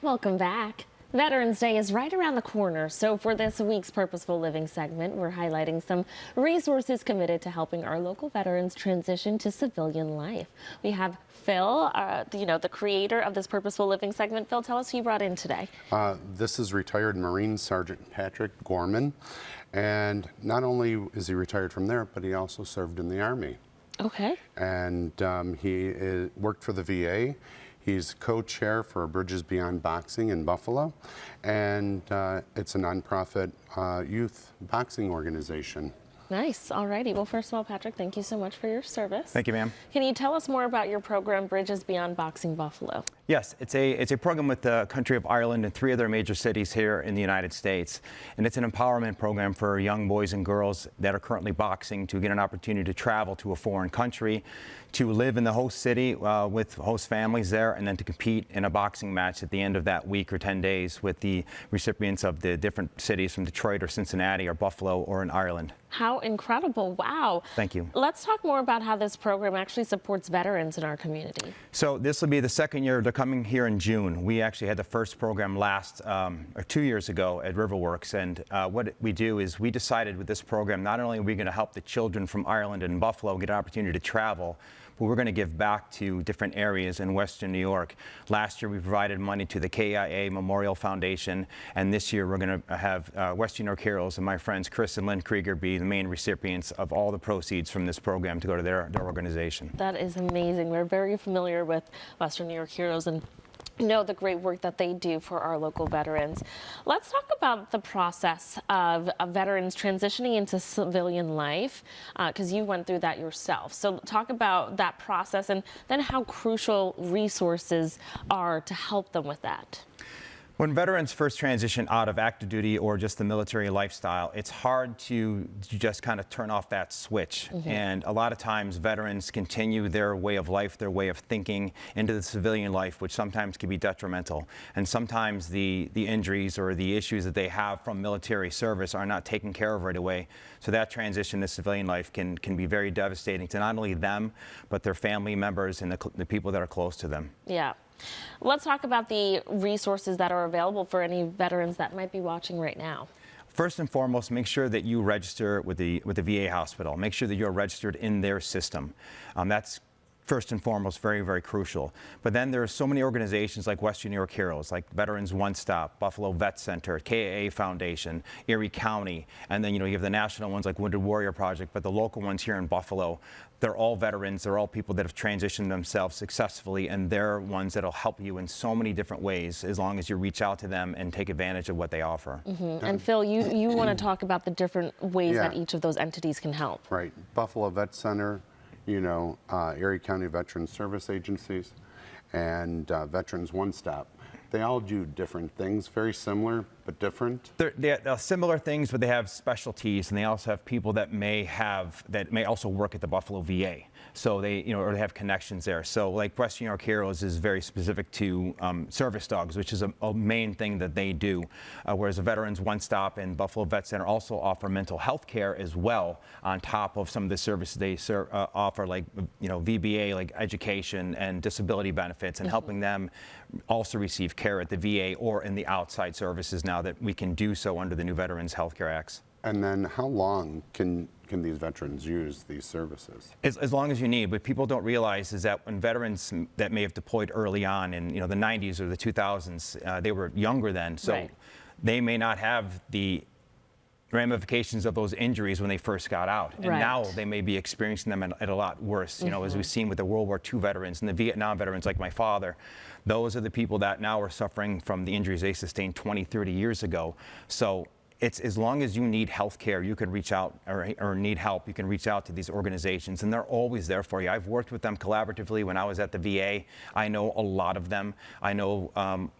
Welcome back. Veterans Day is right around the corner, so for this week's Purposeful Living segment, we're highlighting some resources committed to helping our local veterans transition to civilian life. We have Phil, the creator of this Purposeful Living segment. Phil, tell us who you brought in today. This is retired Marine Sergeant Patrick Gorman, and not only is he retired from there, but he also served in the Army. Okay. And he worked for the VA. He's co-chair for Bridges Beyond Boxing in Buffalo, and it's a nonprofit youth boxing organization. Nice. All righty. Well, first of all, Patrick, thank you so much for your service. Thank you, ma'am. Can you tell us more about your program, Bridges Beyond Boxing Buffalo? Yes, it's a program with the country of Ireland and 3 other major cities here in the United States. And it's an empowerment program for young boys and girls that are currently boxing to get an opportunity to travel to a foreign country, to live in the host city with host families there, and then to compete in a boxing match at the end of that week or 10 days with the recipients of the different cities from Detroit or Cincinnati or Buffalo or in Ireland. How incredible. Wow. Thank you. Let's talk more about how this program actually supports veterans in our community. So this will be the second year. They're coming here in June. We actually had the first program last, or 2 years ago at Riverworks. And what we do is we decided with this program, not only are we going to help the children from Ireland and Buffalo get an opportunity to travel, but we're going to give back to different areas in Western New York. Last year we provided money to the KIA Memorial Foundation, and this year we're going to have Western New York Heroes and my friends Chris and Lynn Krieger be the main recipients of all the proceeds from this program to go to their organization. That is amazing. We're very familiar with Western New York Heroes and know the great work that they do for our local veterans. Let's talk about the process of veterans transitioning into civilian life, because you went through that yourself. So talk about that process and then how crucial resources are to help them with that. When veterans first transition out of active duty or just the military lifestyle, it's hard to just kind of turn off that switch. And a lot of times veterans continue their way of life, their way of thinking into the civilian life, which sometimes can be detrimental. And sometimes the injuries or the issues that they have from military service are not taken care of right away. So that transition to civilian life can be very devastating to not only them, but their family members and the people that are close to them. Yeah. Let's talk about the resources that are available for any veterans that might be watching right now. First and foremost, make sure that you register with the VA hospital. Make sure that you're registered in their system. That's first and foremost very, very crucial. But then there are so many organizations like Western New York Heroes, like Veterans One Stop, Buffalo Vet Center, KAA Foundation, Erie County, and then you have the national ones like Wounded Warrior Project, but the local ones here in Buffalo, they're all veterans, they're all people that have transitioned themselves successfully, and they're ones that'll help you in so many different ways as long as you reach out to them and take advantage of what they offer. And Phil, you want to talk about the different ways that each of those entities can help. Right. Buffalo Vet Center, Erie County Veterans Service Agencies, and Veterans One Stop. They all do different things, very similar but different. They're similar things, but they have specialties, and they also have people that may also work at the Buffalo VA. So they, or they have connections there. So like Western New York Heroes is very specific to service dogs, which is a main thing that they do. Whereas the Veterans One Stop and Buffalo Vet Center also offer mental health care as well, on top of some of the services they offer, like VBA, like education and disability benefits, and helping them also receive care at the VA or in the outside services now that we can do so under the new Veterans Health Care Acts. And then how long can these veterans use these services? As long as you need. But people don't realize is that when veterans that may have deployed early on in the 90s or the 2000s, they were younger then, so they may not have the ramifications of those injuries when they first got out. And now they may be experiencing them at a lot worse, as we've seen with the World War II veterans and the Vietnam veterans like my father. Those are the people that now are suffering from the injuries they sustained 20, 30 years ago. So it's as long as you need health care, you can reach out, or need help, you can reach out to these organizations, and they're always there for you. I've worked with them collaboratively when I was at the VA. I know a lot of them. I know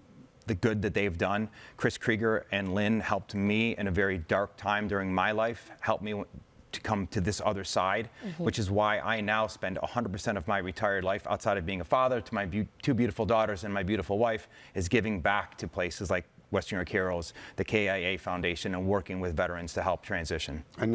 the good that they've done. Chris Krieger and Lynn helped me in a very dark time during my life, helped me to come to this other side, which is why I now spend 100% of my retired life outside of being a father to my 2 beautiful daughters and my beautiful wife, is giving back to places like Western New York Heroes, the KIA Foundation, and working with veterans to help transition. And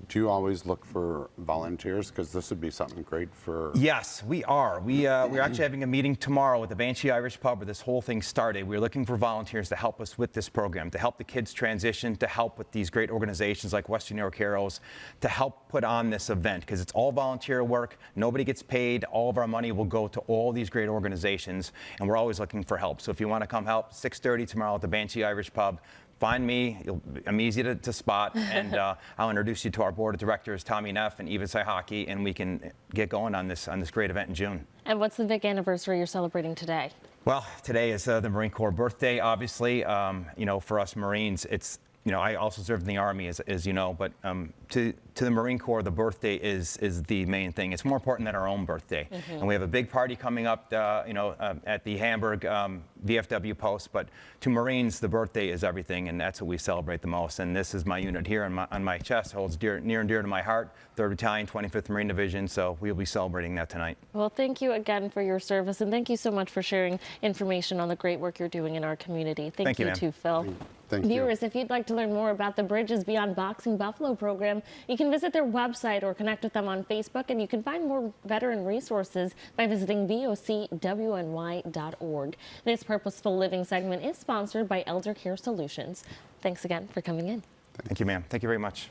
do you always look for volunteers? Because this would be something great for... Yes, we are. We're actually having a meeting tomorrow at the Banshee Irish Pub where this whole thing started. We're looking for volunteers to help us with this program, to help the kids transition, to help with these great organizations like Western New York Heroes, to help put on this event, because it's all volunteer work. Nobody gets paid. All of our money will go to all these great organizations, and we're always looking for help. So if you want to come help, 6:30 tomorrow at the Banshee Irish Pub. Find me. I'm easy to spot, and I'll introduce you to our board of directors, Tommy Neff and Eva Saihaki, and we can get going on this great event in June. And what's the big anniversary you're celebrating today? Well, today is the Marine Corps birthday, obviously. You know, for us Marines, it's, you know, I also served in the Army, as you know, but to the Marine Corps, the birthday is the main thing. It's more important than our own birthday. And we have a big party coming up, you know, at the Hamburg VFW post, but to Marines, the birthday is everything, and that's what we celebrate the most. And this is my unit here on my chest, holds near and dear to my heart, 3rd Battalion, 25th Marine Division, so we'll be celebrating that tonight. Well, thank you again for your service, and thank you so much for sharing information on the great work you're doing in our community. Thank you too, Phil. Thank you. Viewers, if you'd like to learn more about the Bridges Beyond Boxing Buffalo program, you can visit their website or connect with them on Facebook, and you can find more veteran resources by visiting vocwny.org. This Purposeful Living segment is sponsored by Elder Care Solutions. Thanks again for coming in. Thank you, ma'am. Thank you very much.